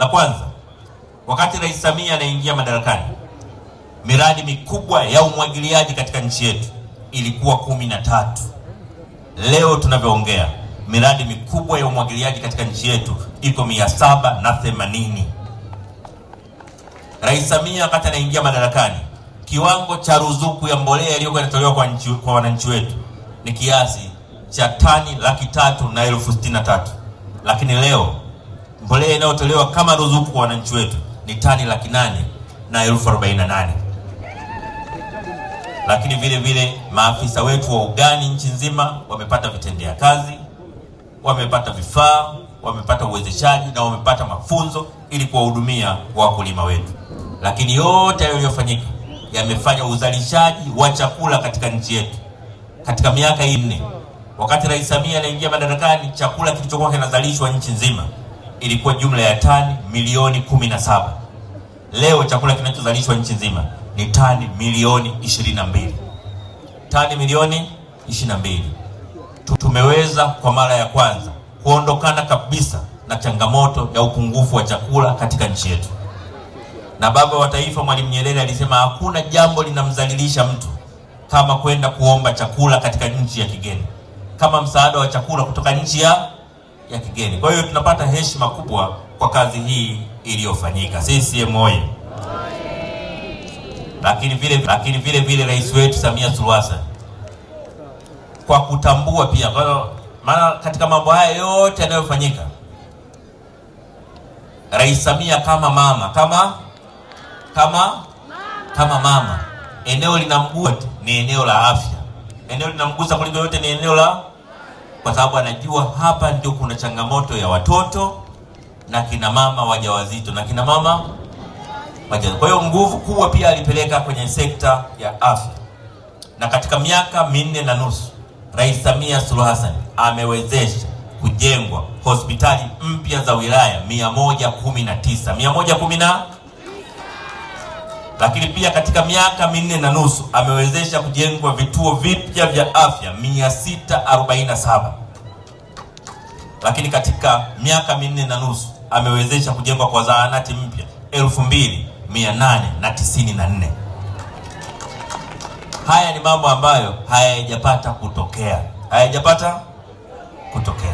La kwanza, wakati Rais Samia anaingia madarakani, miradi mikubwa ya umwagiliaji katika nchi yetu ilikuwa 13. Leo tunavyoongea, miradi mikubwa ya umwagiliaji katika nchi yetu iko 780. Rais Samia wakati anaingia madarakani, kiwango cha ruzuku ya mbolea iliyokuwa inatolewa kwa wananchi wetu ni kiasi cha tani 303,063. Lakini leo mbolea inayotolewa kama ruzuku kwa wananchi wetu ni tani 800,048. Lakini vile vile maafisa wetu wa ugani nchi nzima wamepata vitendea kazi, wamepata vifaa, wamepata uwezeshaji na wamepata mafunzo ili kuwahudumia wakulima wetu. Lakini yote yaliyofanyika yamefanya uzalishaji wa chakula katika nchi yetu. Katika miaka 4 wakati Rais Samia anaingia madarakani, chakula kilichokuwa kinazalishwa nchi nzima ilikuwa jumla ya tani milioni 17. Leo chakula kinachozalishwa nchi nzima ni tani milioni 22. Tani milioni 22. Tumeweza kwa mara ya kwanza kuondokana kabisa na changamoto ya upungufu wa chakula katika nchi yetu. Na baba wa taifa Mwalimu Nyerere alisema hakuna jambo linamdhalilisha mtu kama kwenda kuomba chakula katika nchi ya kigeni, kama msaada wa chakula kutoka nchi ya kigeni. Kwa hiyo tunapata heshima kubwa kwa kazi hii iliyofanyika. CCM oyee! Lakini vile rais wetu Samia Suluhu Hassan kwa kutambua pia, maana katika mambo haya yote yanayofanyika, Rais Samia kama mama, kama mama, eneo linamgusa ni eneo la afya. Eneo linamgusa kuliko yote ni eneo la, kwa sababu anajua hapa ndio kuna changamoto ya watoto na kina mama wajawazito na kina mama wajawazito. Kwa hiyo nguvu kubwa pia alipeleka kwenye sekta ya afya. Na katika miaka 4.5 Rais Samia Suluhu Hassan amewezesha kujengwa hospitali mpya za wilaya 119. Lakini pia katika miaka 4.5 amewezesha kujengwa vituo vipya vya afya 647. Lakini katika miaka 4.5 amewezesha kujengwa kwa zahanati mpya 2894. Haya ni mambo ambayo hayajapata kutokea.